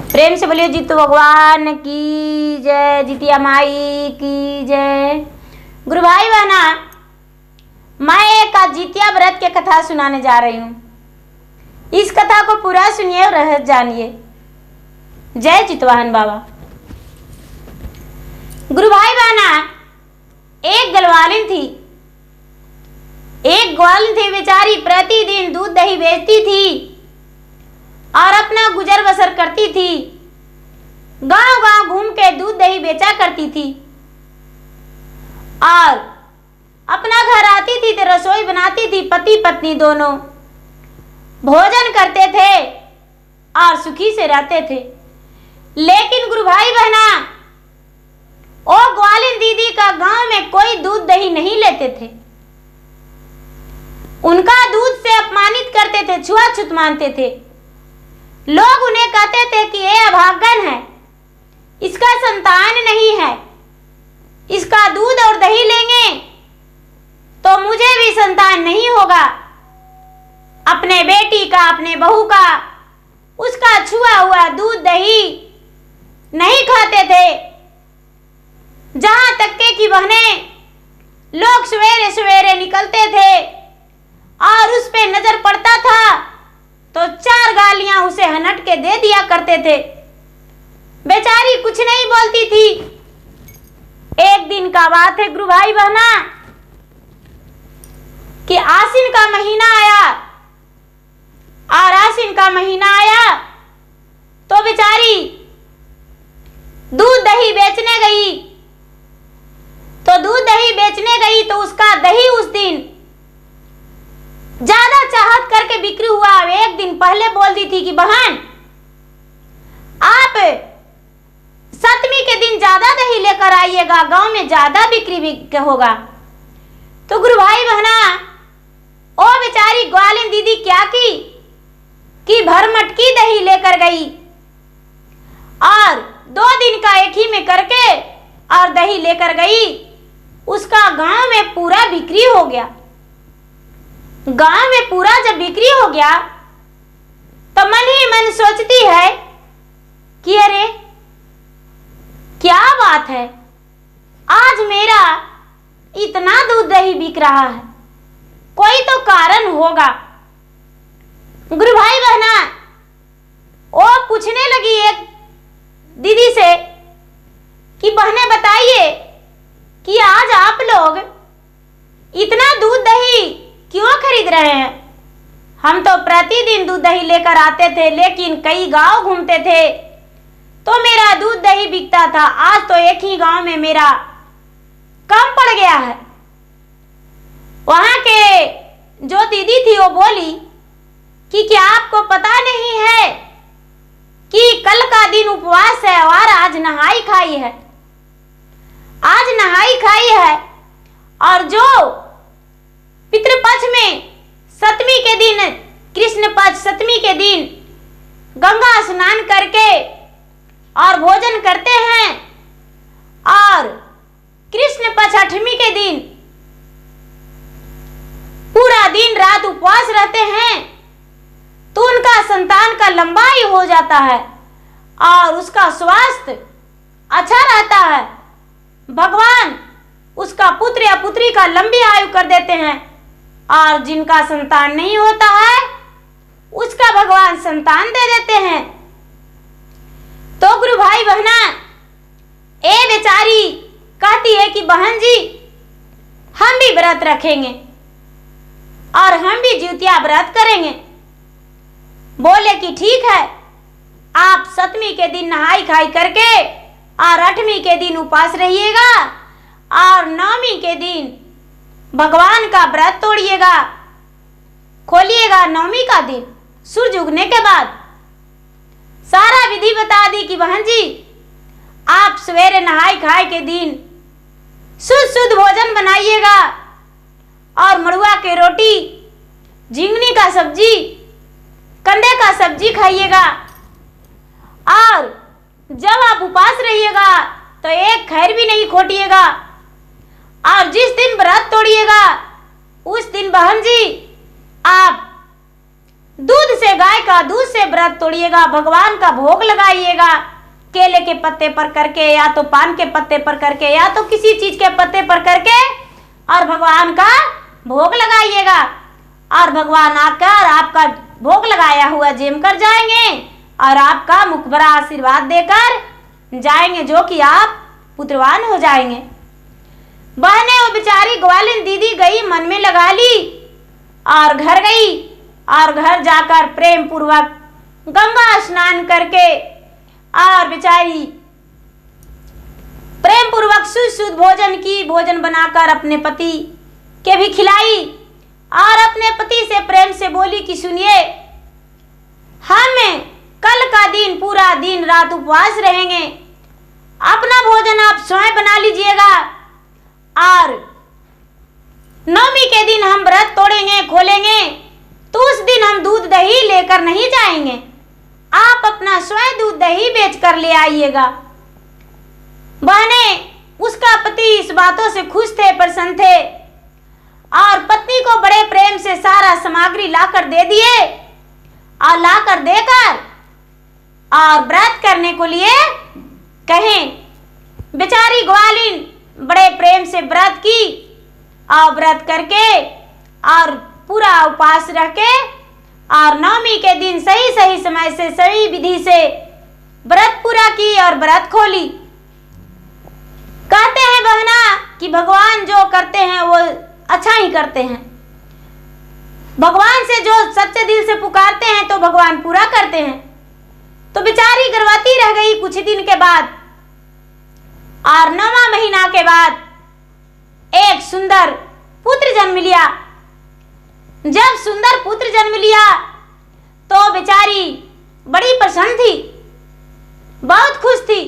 प्रेम से बोलिए जीतू भगवान की जय, जितिया माई की जय। गुरु भाई बहना, मैं एक आज जितिया व्रत की कथा सुनाने जा रही हूँ। इस कथा को पूरा सुनिए और रहस्य जानिए। जय चितवाहन बाबा। गुरु भाई बहना, एक गलवालिन थी। एक ग्वालिन थी, बेचारी प्रतिदिन दूध दही बेचती थी और अपना गुजर बसर करती थी। गांव गांव घूम के दूध दही बेचा करती थी और अपना घर आती थी तो रसोई बनाती थी। पति पत्नी दोनों भोजन करते थे और सुखी से रहते थे। लेकिन गुरु भाई बहना, ओ ग्वालिन दीदी का गांव में कोई दूध दही नहीं लेते थे। उनका दूध से अपमानित करते थे, छुआछूत मानते थे। लोग उन्हें कहते थे कि ये अभागन है, इसका संतान नहीं है, इसका दूध और दही लेंगे तो मुझे भी संतान नहीं होगा। अपने बेटी का, अपने बहू का, उसका छुआ हुआ दूध दही नहीं खाते थे। जहां तक के कि बहनें लोग सवेरे सवेरे निकलते थे और उस पे नजर पड़ता था तो 4 गालियां उसे हनट के दे दिया करते थे। बेचारी कुछ नहीं बोलती थी। एक दिन का बात है गुरु भाई बहना कि आसिन का महीना आया और आसिन का महीना आया तो बेचारी दूध दही बेचने गई। तो दूध दही बेचने गई तो उसका दही उस दिन ज्यादा चाहत करके बिक्री हुआ। एक दिन पहले बोल दी थी कि बहन आप सप्तमी के दिन ज्यादा दही लेकर आइएगा, गांव में ज्यादा बिक्री होगा। तो गुरु भाई बहना, ओ बेचारी ग्वालिन दीदी क्या की कि भर मटकी दही लेकर गई और 2 दिन का एक ही में करके और दही लेकर गई। उसका गांव में पूरा बिक्री हो गया। गांव में पूरा जब बिक्री हो गया तो मन ही मन सोचती है कि अरे क्या बात है, आज मेरा इतना दूध दही बिक रहा है, कोई तो कारण होगा। गुरु भाई बहना, वो पूछने लगी एक दीदी से कि बहने बताइए कि आज आप लोग इतना दूध दही क्यों खरीद रहे हैं? हम तो प्रतिदिन दूध दही लेकर आते थे, लेकिन कई गांव घूमते थे तो मेरा दूध दही बिकता था। आज तो एक ही गांव में मेरा कम पड़ गया है। वहां के जो दीदी थी वो बोली कि क्या आपको पता नहीं है कि कल का दिन उपवास है और आज नहाई खाई है। आज नहाई खाई है और जो पितृपक्ष में सप्तमी के दिन, कृष्ण पक्ष सप्तमी के दिन गंगा स्नान करके और भोजन करते हैं और कृष्ण पक्ष 8वीं के दिन पूरा दिन रात उपवास रहते हैं तो उनका संतान का लंबाई हो जाता है और उसका स्वास्थ्य अच्छा रहता है। भगवान उसका पुत्र या पुत्री का लंबी आयु कर देते हैं और जिनका संतान नहीं होता है उसका भगवान संतान दे देते हैं। तो गुरु भाई बहना, ए बेचारी कहती है कि बहन जी हम भी व्रत रखेंगे और हम भी जितिया व्रत करेंगे। बोले कि ठीक है, आप सप्तमी के दिन नहाई खाई करके और 8वीं के दिन उपवास रहिएगा और 9वीं के दिन भगवान का व्रत तोड़िएगा, खोलिएगा 9वीं का दिन सूरज उगने के बाद। सारा विधि बता दी कि बहन जी आप सवेरे नहाई खाई के दिन शुद्ध शुद्ध भोजन बनाइएगा और मड़ुआ की रोटी, झिंगनी का सब्जी, कंदे का सब्जी खाइएगा और जब आप उपवास रहिएगा तो एक खैर भी नहीं खोटिएगा और जिस दिन व्रत तोड़िएगा उस दिन बहन जी आप दूध से, गाय का दूध से व्रत तोड़िएगा, भगवान का भोग लगाइएगा, केले के पत्ते पर करके या तो पान के पत्ते पर करके या तो किसी चीज के पत्ते पर करके, और भगवान का भोग लगाइएगा। और भगवान आकर आपका भोग लगाया हुआ जेम कर जाएंगे और आपका मुखबरा आशीर्वाद देकर जाएंगे, जो कि आप पुत्रवान हो जाएंगे। बहने वो बेचारी ग्वालिन दीदी गई, मन में लगा ली और घर गई, और घर जाकर प्रेम पूर्वक गंगा स्नान करके और बेचारी प्रेम पूर्वक शुद्ध भोजन की, भोजन बनाकर अपने पति के भी खिलाई और अपने पति से प्रेम से बोली कि सुनिए, हम कल का दिन पूरा दिन रात उपवास रहेंगे, अपना भोजन आप स्वयं बना लीजिएगा, और नवमी के दिन हम व्रत तोड़ेंगे, खोलेंगे, तो उस दिन हम दूध दही लेकर नहीं जाएंगे, आप अपना स्वयं दूध दही बेच कर ले आइएगा। बहने, उसका पति इस बातों से खुश थे, प्रसन्न थे, और पत्नी को बड़े प्रेम से सारा सामग्री लाकर दे दिए, और लाकर देकर और व्रत करने को लिए कहें। बेचारी ग्वालिन बड़े प्रेम से व्रत की, और व्रत करके और पूरा उपवास रह के, और नवमी के दिन सही सही समय से सही विधि से व्रत पूरा की और व्रत खोली। कहते हैं बहना कि भगवान जो करते हैं वो अच्छा ही करते हैं। भगवान से जो सच्चे दिल से पुकारते हैं तो भगवान पूरा करते हैं। तो बेचारी गर्भवती रह गई कुछ दिन के बाद, और 9वां महीना के बाद एक सुंदर पुत्र जन्म लिया। जब सुंदर पुत्र जन्म लिया तो बेचारी बड़ी प्रसन्न थी, बहुत खुश थी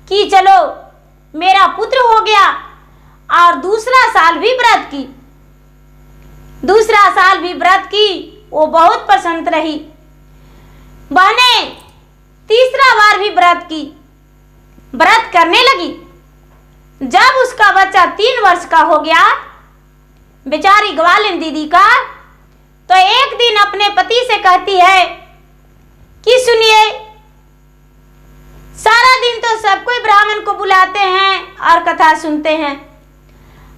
कि चलो मेरा पुत्र हो गया। और दूसरा साल भी व्रत की, दूसरा साल भी व्रत की, वो बहुत प्रसन्न रही। बहने, तीसरा बार भी व्रत की, व्रत करने लगी। जब उसका बच्चा 3 वर्ष का हो गया, बेचारी ग्वालिन दीदी का, तो एक दिन अपने पति से कहती है कि सुनिए, सारा दिन तो सब कोई ब्राह्मण को बुलाते हैं और कथा सुनते हैं,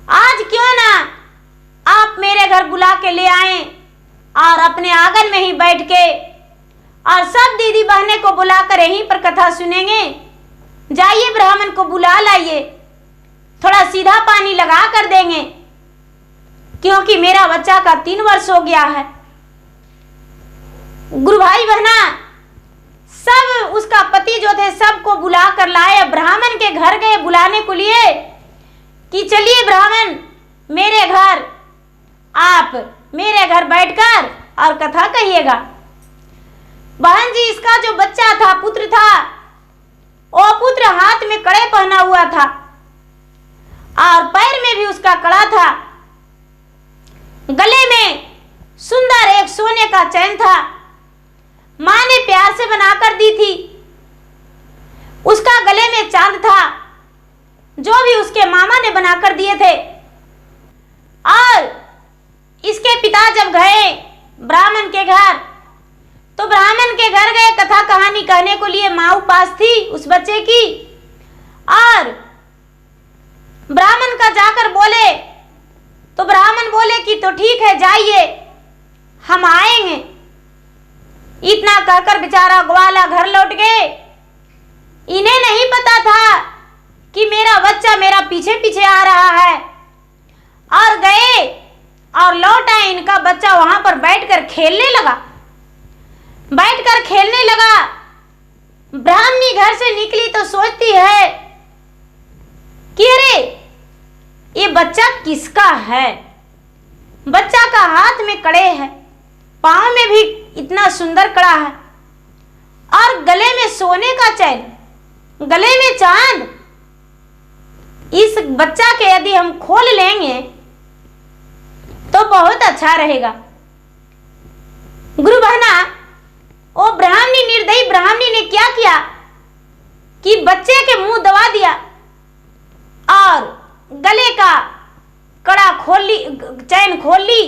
आज क्यों ना आप मेरे घर बुला के ले आए और अपने आंगन में ही बैठ के और सब दीदी बहने को बुलाकर यहीं पर कथा सुनेंगे। जाइए ब्राह्मण को बुला लाइए, थोड़ा सीधा पानी लगा कर देंगे, क्योंकि मेरा बच्चा का 3 वर्ष हो गया है। गुरु भाई बहना सब उसका पति जो थे सबको बुला कर लाए। ब्राह्मण के घर गए बुलाने को लिए कि चलिए ब्राह्मण मेरे घर, आप मेरे घर बैठकर और कथा कहिएगा। बहन जी, इसका जो बच्चा था, पुत्र था, वो पुत्र हाथ में कड़े पहना हुआ था और पैर में भी उसका कड़ा था, गले में सुंदर एक सोने का चैन था, मां ने प्यार से बनाकर दी थी। उसका गले में चांद था जो भी उसके मामा ने बनाकर दिए थे। और इसके पिता जब गए ब्राह्मण के घर, तो ब्राह्मण के घर गए कथा कहानी कहने को लिए। माँ उपास थी उस बच्चे की, और ब्राह्मण का जाकर बोले तो ब्राह्मण बोले कि तो ठीक है, जाइए, हम आएंगे। इतना कहकर बेचारा ग्वाला घर लौट गए। इन्हें नहीं पता था कि मेरा बच्चा मेरा पीछे पीछे आ रहा है। और गए और लौट आए, इनका बच्चा वहां पर बैठकर खेलने लगा। बैठकर खेलने लगा। ब्राह्मणी घर से निकली तो सोचती है कि अरे ये बच्चा किसका है। बच्चा का हाथ में कड़े है, पांव में भी इतना सुंदर कड़ा है, और गले में सोने का चैन, गले में चांद। इस बच्चा के यदि हम खोल लेंगे तो बहुत अच्छा रहेगा। गुरु बहना, वो ब्राह्मणी, निर्दयी ब्राह्मणी ने क्या किया कि बच्चे के मुंह दबा दिया और गले का कड़ा खोल ली, चैन खोल ली,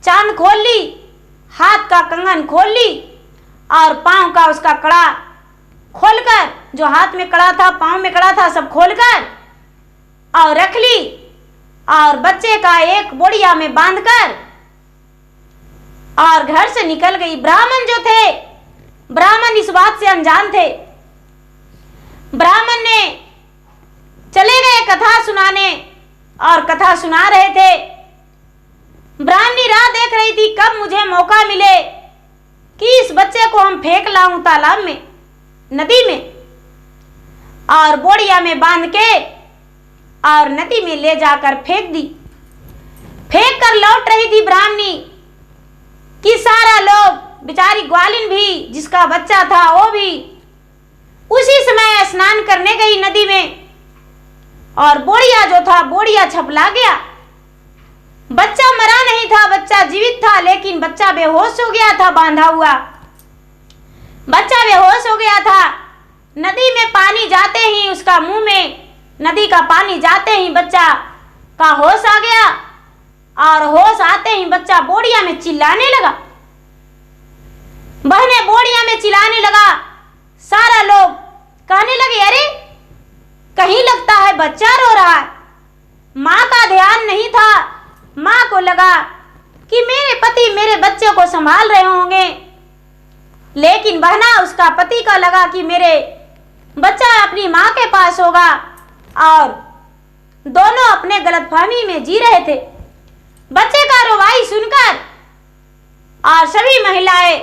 चांद खोल ली, हाथ का कंगन खोल ली और पांव का उसका कड़ा खोलकर, जो हाथ में कड़ा था पांव में कड़ा था सब खोलकर और रख ली और बच्चे का एक बोड़िया में बांधकर और घर से निकल गई। ब्राह्मण जो थे, ब्राह्मण इस बात से अनजान थे। ब्राह्मण ने चले गए कथा सुनाने और कथा सुना रहे थे। ब्राह्मणी राह देख रही थी कब मुझे मौका मिले कि इस बच्चे को हम फेंक लाऊं तालाब में, नदी में, और बोड़िया में बांध के और नदी में ले जाकर फेंक दी। फेंक कर लौट रही थी ब्राह्मणी कि सारा लोग, बेचारी ग्वालिन भी जिसका बच्चा था वो भी उसी समय स्नान करने गई नदी में और बोड़िया जो था बोड़िया छपला गया। बच्चा मरा नहीं था, बच्चा जीवित था, लेकिन बच्चा बेहोश हो गया था बांधा हुआ। बच्चा बेहोश हो गया था। नदी में पानी जाते ही उसका मुंह में नदी का पानी जाते ही बच्चा का होश आ गया और होश आते ही बच्चा बोड़िया में चिल्लाने लगा। बहने बोड़िया में चिल्लाने लगा। सारा लोग कहने लगे अरे कहीं लगता है बच्चा रो रहा है। माँ का ध्यान नहीं था। माँ को लगा कि मेरे पति मेरे बच्चे को संभाल रहे होंगे, लेकिन बहना उसका पति का लगा कि मेरे बच्चा अपनी माँ के पास होगा और दोनों अपने गलतफहमी में जी रहे थे। बच्चे का रोवाई सुनकर और सभी महिलाएं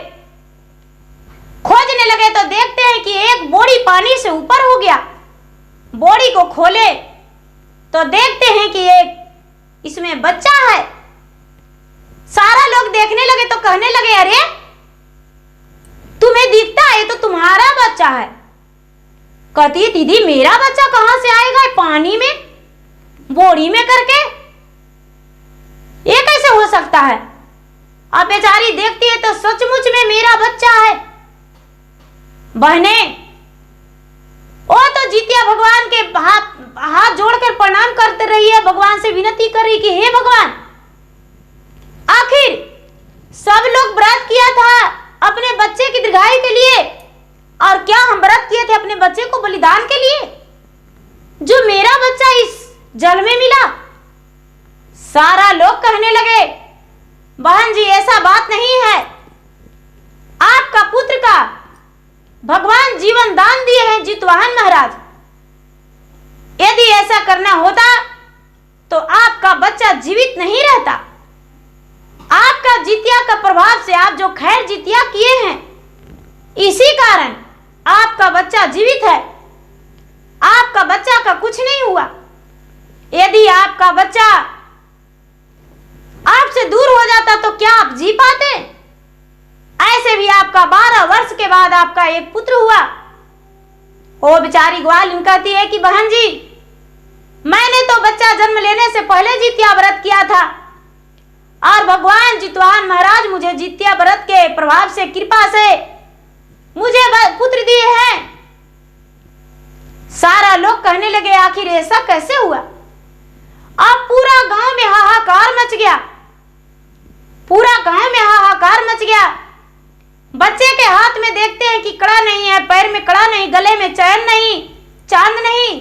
खोजने लगे तो देखते हैं कि एक बोड़ी पानी से ऊपर हो गया। बोड़ी को खोले तो देखते हैं कि एक इसमें बच्चा है। सारा लोग देखने लगे तो कहने लगे अरे तुम्हें दिखता है तो तुम्हारा बच्चा है। कहती दीदी मेरा बच्चा कहां से आएगा पानी में बोड़ी में करके, ये कैसे हो सकता है। अब बेचारी देखती है तो सचमुच में मेरा बच्चा है। बहने वो तो जितिया भगवान के हाथ जोड़कर प्रणाम करते रही है, भगवान से विनती कर रही कि हे भगवान, आखिर सब लोग व्रत किया था अपने बच्चे की दीर्घायु के लिए, और क्या हम व्रत किए थे अपने बच्चे को बलिदान के लिए, जो मेरा बच्चा इस जल में मिला। सारा लोग कहने लगे बहन जी ऐसा बात नहीं है, आपका पुत्र का भगवान जीवन दान दिए हैं जितवाहन महाराज। यदि ऐसा करना होता तो आपका बच्चा जीवित नहीं रहता। आपका जितिया का प्रभाव से आप जो खैर जितिया किए हैं इसी कारण आपका बच्चा जीवित है। आपका बच्चा का कुछ नहीं हुआ। यदि आपका बच्चा आपसे दूर हो जाता तो क्या आप जी पाते। ऐसे भी आपका 12 वर्ष के बाद आपका एक पुत्र हुआ। वो बेचारी ग्वालिन कहती है कि बहन जी मैंने तो बच्चा जन्म लेने से पहले जितिया व्रत किया था और भगवान जितवाहन महाराज मुझे जितिया व्रत के प्रभाव से कृपा से मुझे पुत्र दिए हैं। सारा लोग कहने लगे आखिर ऐसा कैसे हुआ। अब पूरा गांव में हाहाकार मच गया। पूरा गांव में हाहाकार मच गया। बच्चे के हाथ में देखते हैं कि कड़ा नहीं है, पैर में कड़ा नहीं, गले में चैन नहीं, चांद नहीं,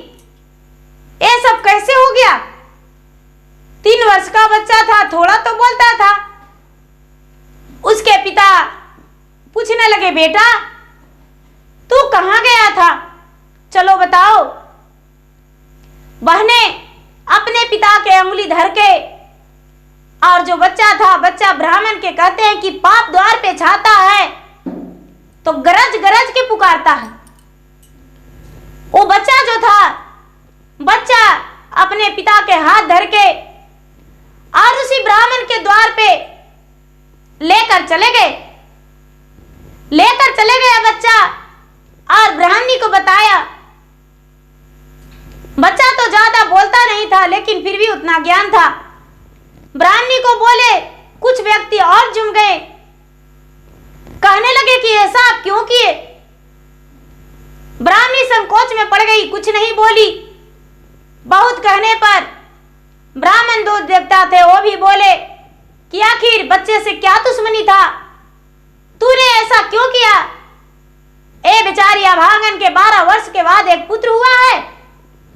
ये सब कैसे हो गया। 3 वर्ष का बच्चा था, थोड़ा तो बोलता था। उसके पिता पूछने लगे बेटा तू कहां गया था, चलो बताओ। बहने अपने पिता के अंगुली धर के और जो बच्चा था, बच्चा ब्राह्मण के कहते हैं कि पाप द्वार पे छाता है तो गरज गरज के पुकारता है। वो बच्चा जो था, बच्चा अपने पिता के हाथ धर के और उसी ब्राह्मण के द्वार पे लेकर चले गए। लेकर चले गया बच्चा और ब्राह्मणी को बताया। बच्चा तो ज्यादा बोलता नहीं था लेकिन फिर भी उतना ज्ञान था। ब्राह्मणी को बोले, कुछ व्यक्ति और जुम गए, कहने लगे कि ऐसा आप क्यों किए। ब्राह्मणी संकोच में पड़ गई, कुछ नहीं बोली। बहुत कहने पर ब्राह्मण दो देवता थे, वो भी बोले कि आखिर बच्चे से क्या दुश्मनी था, तूने ऐसा क्यों किया? ए बेचारी अभागन के 12 वर्ष के बाद एक पुत्र हुआ है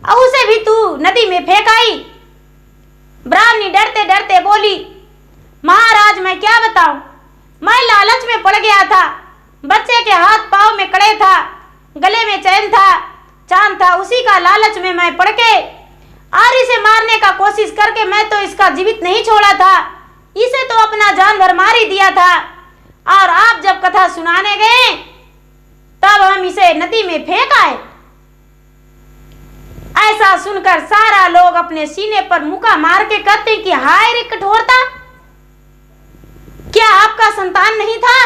और उसे भी तू नदी में फेंक आई। ब्राह्मणी डरते डरते बोली, महाराज मैं क्या बताऊं, मैं लालच में पड़ गया था। बच्चे के हाथ पांव में कड़े था, गले में चैन था, चांद था, उसी का लालच में मैं पड़ के और इसे मारने का कोशिश करके मैं तो इसका जीवित नहीं छोड़ा था, इसे तो अपना जान भर मार ही दिया था। और आप जब कथा सुनाने गए तब हम इसे नदी में फेंक आए। ऐसा सुनकर सारा लोग अपने सीने पर मुक्का मार के कहते कि हाय रे कठोरता, क्या आपका संतान नहीं था?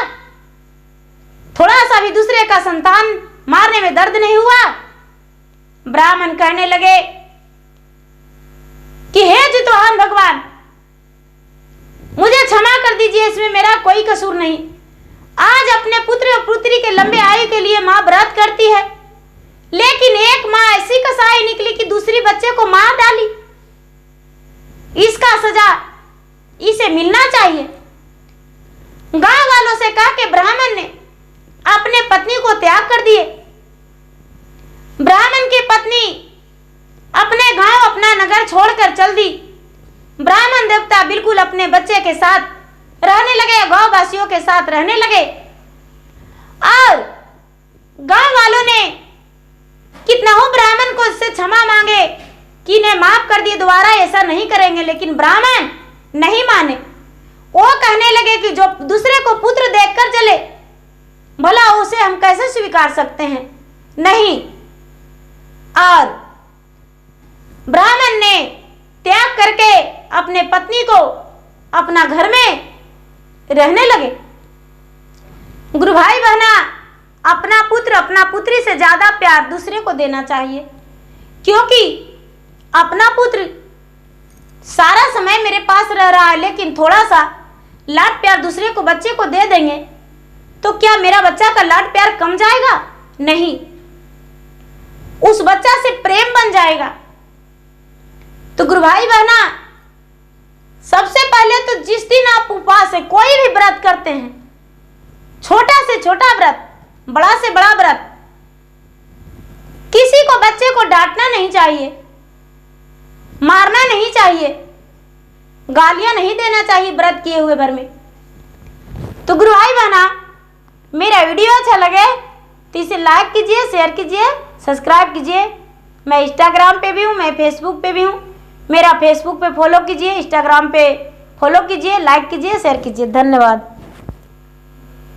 थोड़ा सा भी दूसरे का संतान मारने में दर्द नहीं हुआ? ब्राह्मण कहने लगे कि हे जितवाहन भगवान, मुझे क्षमा कर दीजिए, इसमें मेरा कोई कसूर नहीं। आज अपने पुत्र और पुत्री के लंबे आयु के लिए मां व्रत करती है, लेकिन एक मां ऐसी कसाई निकली कि दूसरी बच्चे को मार डाली। इसका सजा इसे मिलना चाहिए। गांव वालों से कहा कि ब्राह्मण ने अपने पत्नी को त्याग कर दिए। ब्राह्मण की पत्नी अपने गांव अपना नगर छोड़कर चल दी। ब्राह्मण देवता बिल्कुल अपने बच्चे के साथ रहने लगे, गांव वासियों के साथ रहने लगे। और गांव वालों ने कितना हो ब्राह्मण को इससे क्षमा मांगे कि इन्हें माफ कर दिए, दोबारा ऐसा नहीं करेंगे, लेकिन ब्राह्मण नहीं माने। वो कहने लगे कि जो दूसरे को पुत्र देखकर चले, भला उसे हम कैसे स्वीकार सकते हैं? नहीं। और ब्राह्मण ने त्याग करके अपने पत्नी को अपना घर में रहने लगे। गुरु भाई बहना, अपना पुत्र अपना पुत्री से ज्यादा प्यार दूसरे को देना चाहिए, क्योंकि अपना पुत्र सारा समय मेरे पास रह रहा है, लेकिन थोड़ा सा लाड प्यार दूसरे को बच्चे को दे देंगे तो क्या मेरा बच्चा का लाड प्यार कम जाएगा? नहीं, उस बच्चा से प्रेम बन जाएगा। तो गुरु भाई बहना, सबसे पहले तो जिस दिन आप उपवास है कोई भी व्रत करते हैं, छोटा से छोटा व्रत, बड़ा से बड़ा व्रत, किसी को बच्चे को डांटना नहीं चाहिए, मारना नहीं चाहिए, गालियां नहीं देना चाहिए व्रत किए हुए भर में। तो गुरु भाई बहना, मेरा वीडियो अच्छा लगे तो इसे लाइक कीजिए, शेयर कीजिए, सब्सक्राइब कीजिए। मैं इंस्टाग्राम पे भी हूँ, मैं फेसबुक पे भी हूँ। मेरा फेसबुक पे फॉलो कीजिए, इंस्टाग्राम पे फॉलो कीजिए, लाइक कीजिए, शेयर कीजिए। धन्यवाद।